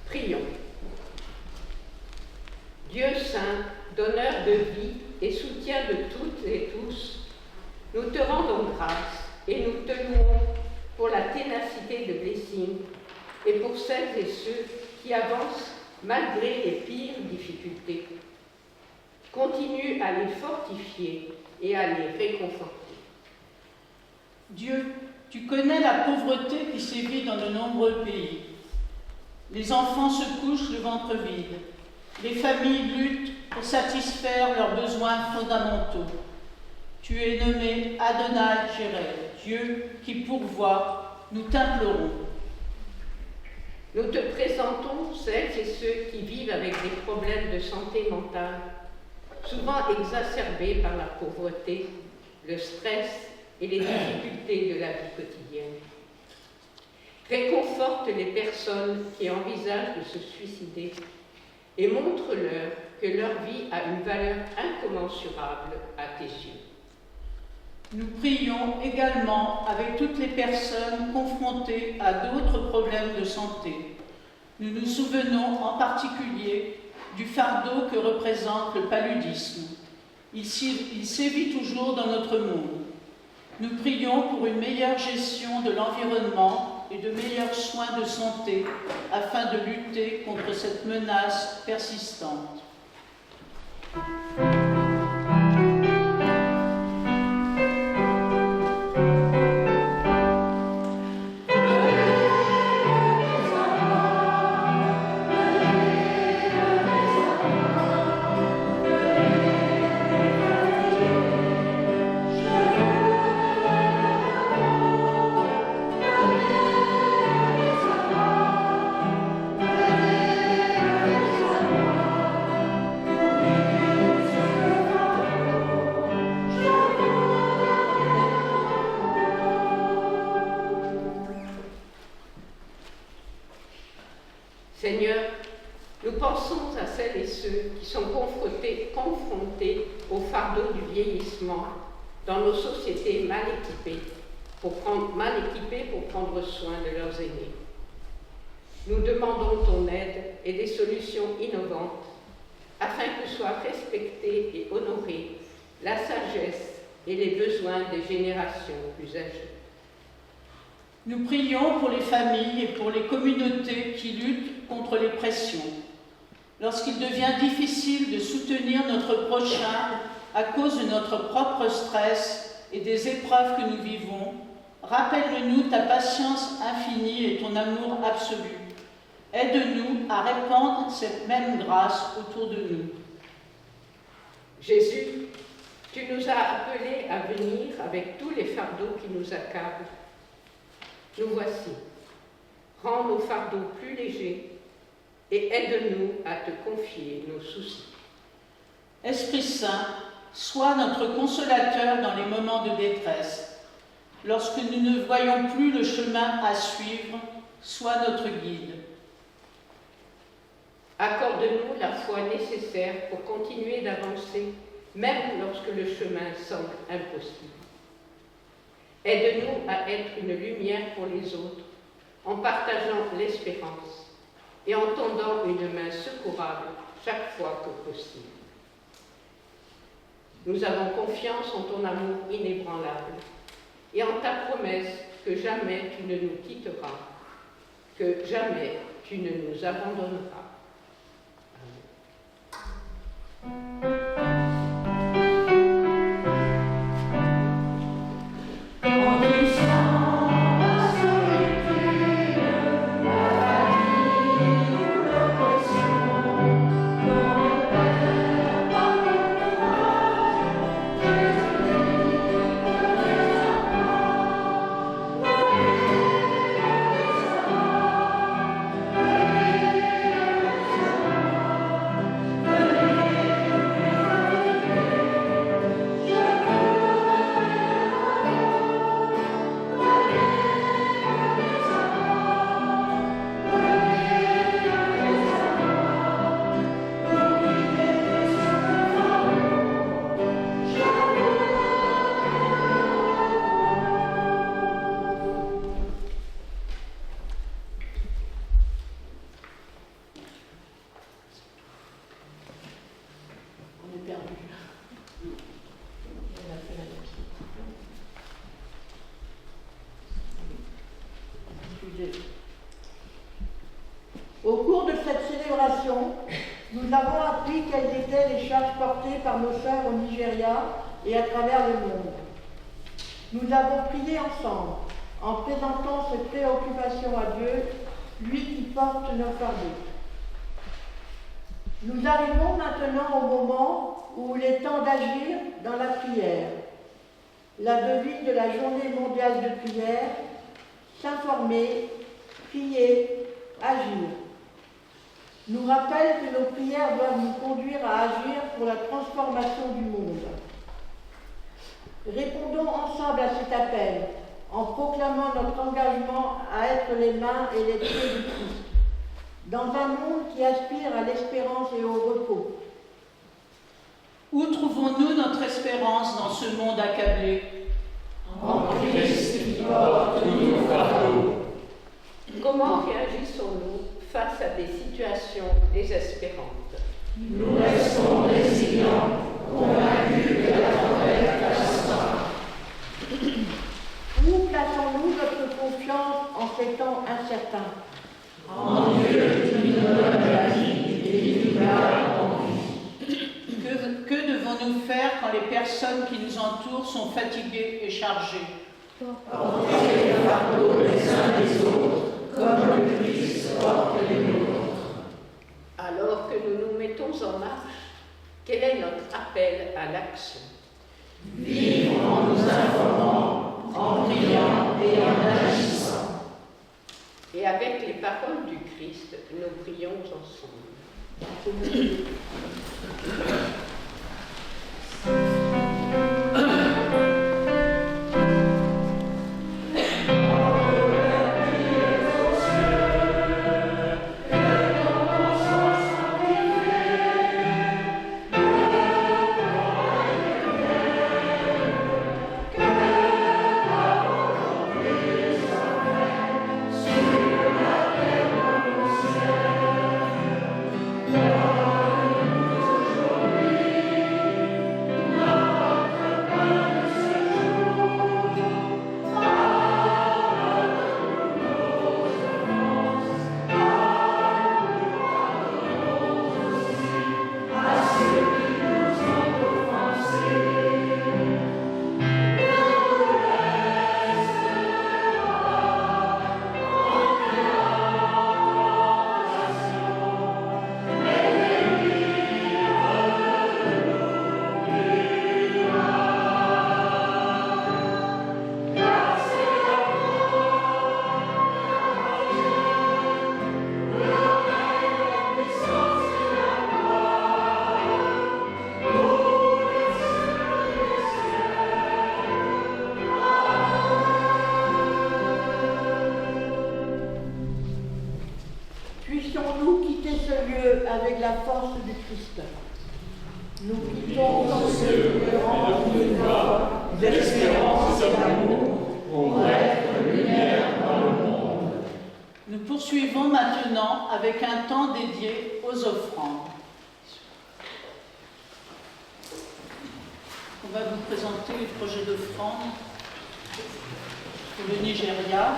Prions. Dieu saint, donneur de vie et soutien de toutes et tous, nous te rendons grâce et nous te louons pour la ténacité de Blessing et pour celles et ceux qui avancent malgré les pires difficultés. Continue à les fortifier et à les réconforter.
Dieu, tu connais la pauvreté qui sévit dans de nombreux pays. Les enfants se couchent le ventre vide. Les familles luttent pour satisfaire leurs besoins fondamentaux. Tu es nommé Adonai Jireh, Dieu qui pourvoit. Nous t'implorons.
Nous te présentons celles et ceux qui vivent avec des problèmes de santé mentale, souvent exacerbés par la pauvreté, le stress et les difficultés de la vie quotidienne. Réconforte les personnes qui envisagent de se suicider et montre-leur que leur vie a une valeur incommensurable à tes yeux.
Nous prions également avec toutes les personnes confrontées à d'autres problèmes de santé. Nous nous souvenons en particulier du fardeau que représente le paludisme. Il sévit toujours dans notre monde. Nous prions pour une meilleure gestion de l'environnement et de meilleurs soins de santé afin de lutter contre cette menace persistante.
Seigneur, nous pensons à celles et ceux qui sont confrontés au fardeau du vieillissement dans nos sociétés mal équipées pour prendre soin de leurs aînés. Nous demandons ton aide et des solutions innovantes afin que soient respectés et honorés la sagesse et les besoins des générations plus âgées.
Nous prions pour les familles et pour les communautés qui luttent contre les pressions. Lorsqu'il devient difficile de soutenir notre prochain à cause de notre propre stress et des épreuves que nous vivons, rappelle-nous ta patience infinie et ton amour absolu. Aide-nous à répandre cette même grâce autour de nous.
Jésus, tu nous as appelés à venir avec tous les fardeaux qui nous accablent. Nous voici. Rends nos fardeaux plus légers et aide-nous à te confier nos soucis.
Esprit Saint, sois notre consolateur dans les moments de détresse. Lorsque nous ne voyons plus le chemin à suivre, sois notre guide.
Accorde-nous la foi nécessaire pour continuer d'avancer, même lorsque le chemin semble impossible. Aide-nous à être une lumière pour les autres, en partageant l'espérance et en tendant une main secourable chaque fois que possible. Nous avons confiance en ton amour inébranlable et en ta promesse que jamais tu ne nous quitteras, que jamais tu ne nous abandonneras.
Au cours de cette célébration, nous avons appris quelles étaient les charges portées par nos sœurs au Nigeria et à travers le monde. Nous avons prié ensemble en présentant cette préoccupation à Dieu, lui qui porte nos fardeaux. Nous arrivons maintenant au moment où il est temps d'agir dans la prière. La devise de la Journée mondiale de prière, s'informer, prier, agir, nous rappelle que nos prières doivent nous conduire à agir pour la transformation du monde. Répondons ensemble à cet appel en proclamant notre engagement à être les mains et les pieds du Christ, dans un monde qui aspire à l'espérance et au repos.
Où trouvons-nous notre espérance dans ce monde accablé?
En Christ qui porte nos fardeaux.
Comment réagissons-nous face à des situations désespérantes?
Nous restons résilients, convaincus que la tempête passera.
Où plaçons-nous notre confiance en ces temps incertains?
En Dieu qui nous donne la vie et qui nous garde en vie.
Que devons-nous faire quand les personnes qui nous entourent sont fatiguées et chargées?
Porter le fardeau les uns des autres, comme le Christ porte les nôtres.
Alors que nous nous mettons en marche, quel est notre appel à l'action?
Vivre en nous informant, en priant et en agissant.
Et avec les paroles du Christ, nous prions ensemble.
Amen.
avec la force du Christ. Nous quittons tous ceux qui rendent une voix d'espérance et d'amour pour être lumière dans le monde.
Nous poursuivons maintenant avec un temps dédié aux offrandes. On va vous présenter les projets d'offrande pour le Nigeria.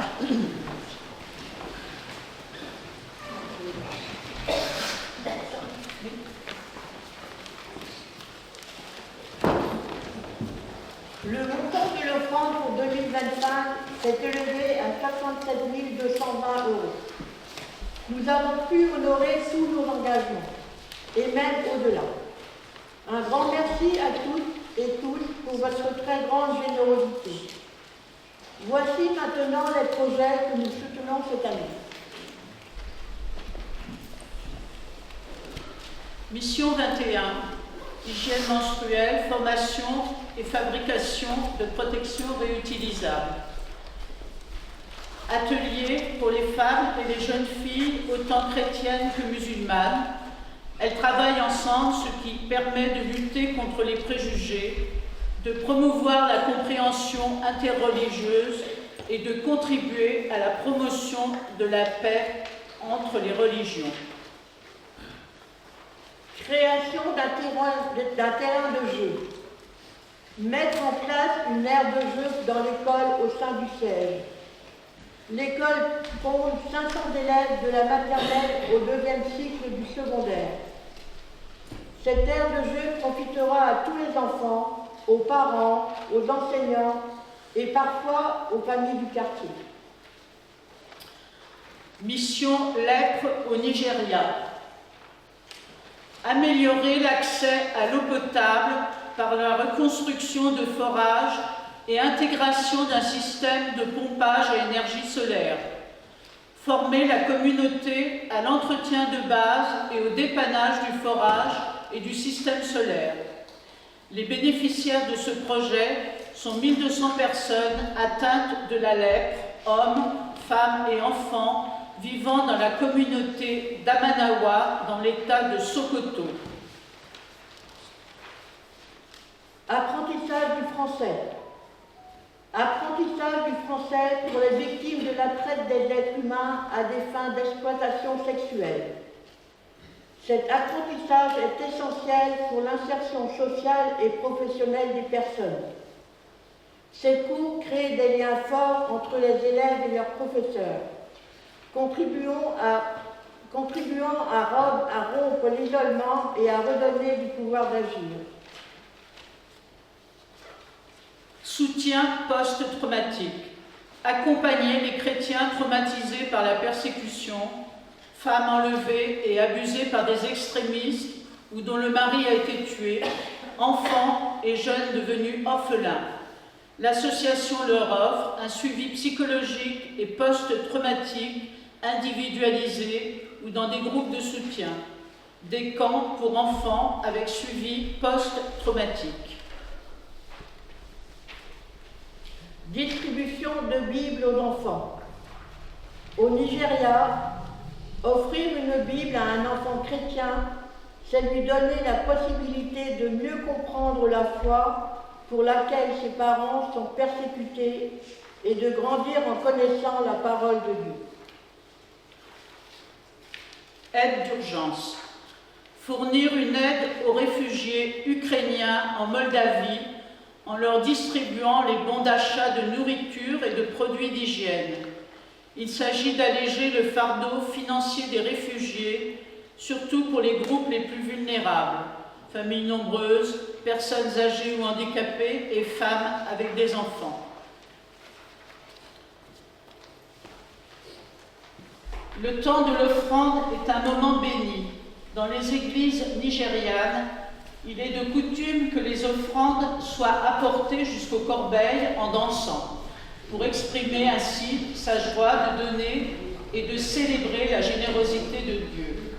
Le montant de l'offrande pour 2025 s'est élevé à 67 220 €. Nous avons pu honorer tous nos engagements, et même au-delà. Un grand merci à toutes et tous pour votre très grande générosité. Voici maintenant les projets que nous soutenons cette année.
Mission 21. Hygiène menstruelle, formation et fabrication de protections réutilisables. Atelier pour les femmes et les jeunes filles, autant chrétiennes que musulmanes. Elles travaillent ensemble, ce qui permet de lutter contre les préjugés, de promouvoir la compréhension interreligieuse et de contribuer à la promotion de la paix entre les religions.
Création d'un terrain de jeu. Mettre en place une aire de jeu dans l'école au sein du siège. L'école compte 500 élèves de la maternelle au 2e cycle du secondaire. Cette aire de jeu profitera à tous les enfants, aux parents, aux enseignants et parfois aux familles du quartier.
Mission lèpre au Nigeria. Améliorer l'accès à l'eau potable par la reconstruction de forages et intégration d'un système de pompage à énergie solaire. Former la communauté à l'entretien de base et au dépannage du forage et du système solaire. Les bénéficiaires de ce projet sont 1200 personnes atteintes de la lèpre, hommes, femmes et enfants, vivant dans la communauté d'Amanawa, dans l'état de Sokoto.
Apprentissage du français. Apprentissage du français pour les victimes de la traite des êtres humains à des fins d'exploitation sexuelle. Cet apprentissage est essentiel pour l'insertion sociale et professionnelle des personnes. Ces cours créent des liens forts entre les élèves et leurs professeurs, contribuant à rompre l'isolement et à redonner du pouvoir d'agir.
Soutien post-traumatique. Accompagner les chrétiens traumatisés par la persécution, femmes enlevées et abusées par des extrémistes ou dont le mari a été tué, enfants et jeunes devenus orphelins. L'association leur offre un suivi psychologique et post-traumatique individualisé ou dans des groupes de soutien, des camps pour enfants avec suivi post-traumatique.
Distribution de Bibles aux enfants. Au Nigeria, offrir une Bible à un enfant chrétien, c'est lui donner la possibilité de mieux comprendre la foi pour laquelle ses parents sont persécutés et de grandir en connaissant la parole de Dieu.
Aide d'urgence. Fournir une aide aux réfugiés ukrainiens en Moldavie en leur distribuant les bons d'achat de nourriture et de produits d'hygiène. Il s'agit d'alléger le fardeau financier des réfugiés, surtout pour les groupes les plus vulnérables, familles nombreuses, personnes âgées ou handicapées et femmes avec des enfants. Le temps de l'offrande est un moment béni. Dans les églises nigérianes, il est de coutume que les offrandes soient apportées jusqu'aux corbeilles en dansant, pour exprimer ainsi sa joie de donner et de célébrer la générosité de Dieu.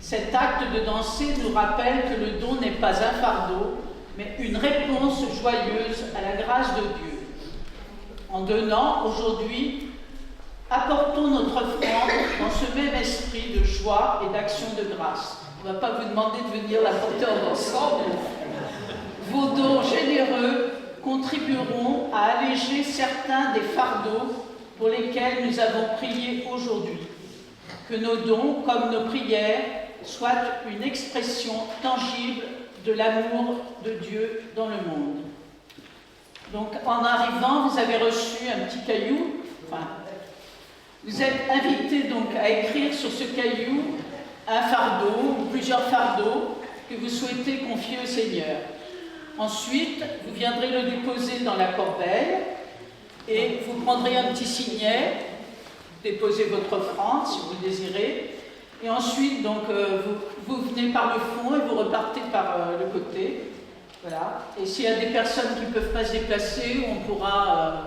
Cet acte de danser nous rappelle que le don n'est pas un fardeau, mais une réponse joyeuse à la grâce de Dieu. En donnant aujourd'hui, apportons notre offrande dans ce même esprit de joie et d'action de grâce. On ne va pas vous demander de venir la porter ensemble. Vos dons généreux contribueront à alléger certains des fardeaux pour lesquels nous avons prié aujourd'hui. Que nos dons, comme nos prières, soient une expression tangible de l'amour de Dieu dans le monde. Donc, en arrivant, vous avez reçu un petit caillou. Enfin, vous êtes invité donc à écrire sur ce caillou un fardeau ou plusieurs fardeaux que vous souhaitez confier au Seigneur. Ensuite, vous viendrez le déposer dans la corbeille et vous prendrez un petit signet, déposez votre offrande si vous le désirez, et ensuite donc, vous venez par le fond et vous repartez par le côté. Voilà. Et s'il y a des personnes qui ne peuvent pas se déplacer, on pourra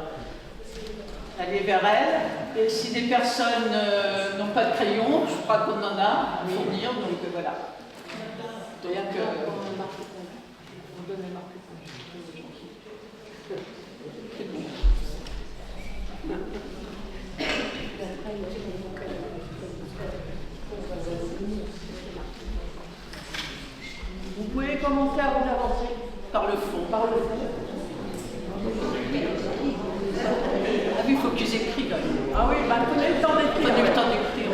aller vers elles. Et si des personnes n'ont pas de crayon, je crois qu'on en a à fournir, donc voilà. Donc,
vous pouvez commencer à vous avancer
par le fond.
par le fond.
Ah oui, il faut qu'ils écrivent.
Ah oui, bah prenez le temps d'écrire.
Prenez le temps d'écrire.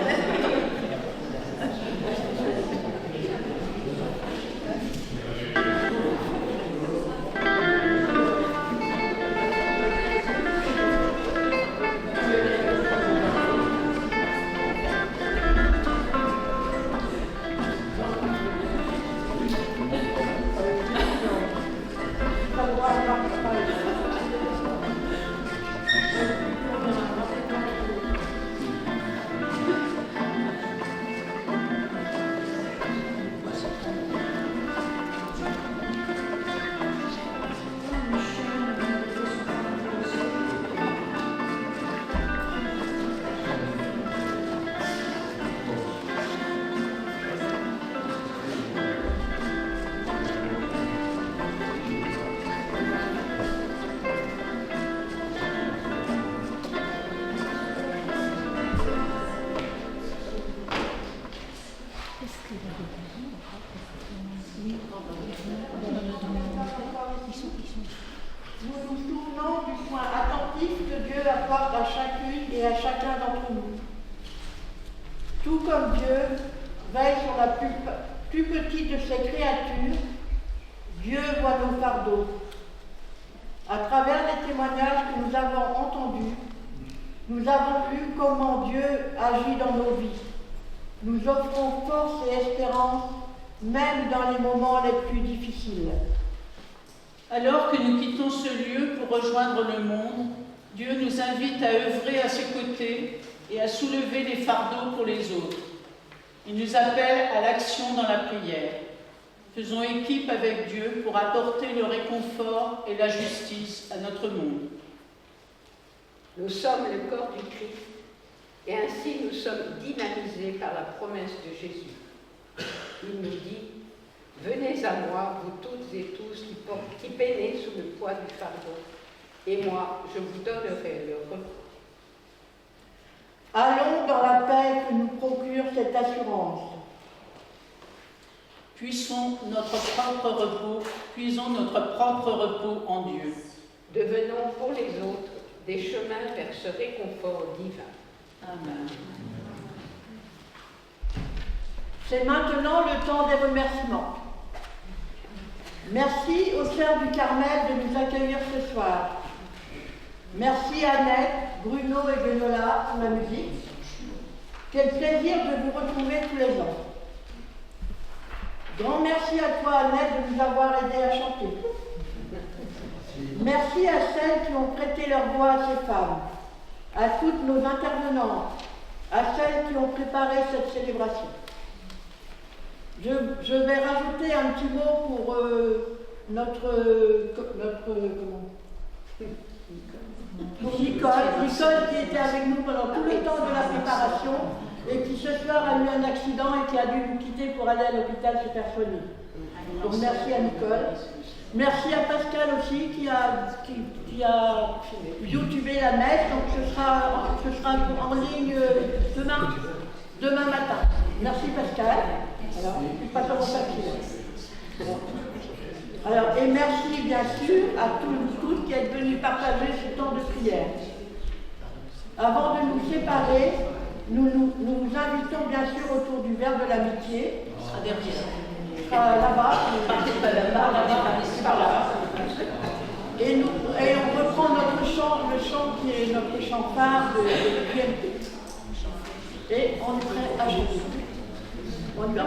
Nous nous souvenons du soin attentif que Dieu apporte à chacune et à chacun d'entre nous. Tout comme Dieu veille sur la plus petite de ses créatures, Dieu voit nos fardeaux. À travers les témoignages que nous avons entendus, nous avons vu comment Dieu agit dans nos vies. Nous offrons force et espérance, même dans les moments les plus difficiles.
Alors que nous quittons ce lieu pour rejoindre le monde, Dieu nous invite à œuvrer à ses côtés et à soulever les fardeaux pour les autres. Il nous appelle à l'action dans la prière. Faisons équipe avec Dieu pour apporter le réconfort et la justice à notre monde.
Nous sommes le corps du Christ et ainsi nous sommes dynamisés par la promesse de Jésus. Il nous dit « Venez à moi, vous toutes et tous qui peinez sous le poids du fardeau, et moi, je vous donnerai le repos. »
Allons dans la paix que nous procure cette assurance.
Puisons notre propre repos en Dieu.
Devenons pour les autres des chemins vers ce réconfort divin.
Amen.
C'est maintenant le temps des remerciements. Merci aux Sœurs du Carmel de nous accueillir ce soir. Merci à Annette, Bruno et Guenola pour la musique. Quel plaisir de vous retrouver tous les ans. Grand merci à toi, Annette, de nous avoir aidés à chanter. Merci à celles qui ont prêté leur voix à ces femmes, à toutes nos intervenantes, à celles qui ont préparé cette célébration. Je vais rajouter un petit mot pour pour Nicole qui était avec nous pendant tout le temps de la préparation et qui ce soir a eu un accident et qui a dû nous quitter pour aller à l'hôpital se faire soigner. Donc merci à Nicole. Merci à Pascal aussi qui a youtubé la messe, donc ce sera en ligne demain. demain matin. Merci Pascal. Alors, je suis pas trop facile. Alors, et merci bien sûr à tous qui êtes venus partager ce temps de prière. Avant de nous séparer, nous vous invitons bien sûr autour du verre de l'amitié. Là-bas. Par là. Et on reprend notre chant, le chant qui est notre chant phare de PMP. Et on est prêt à chanter. On y va.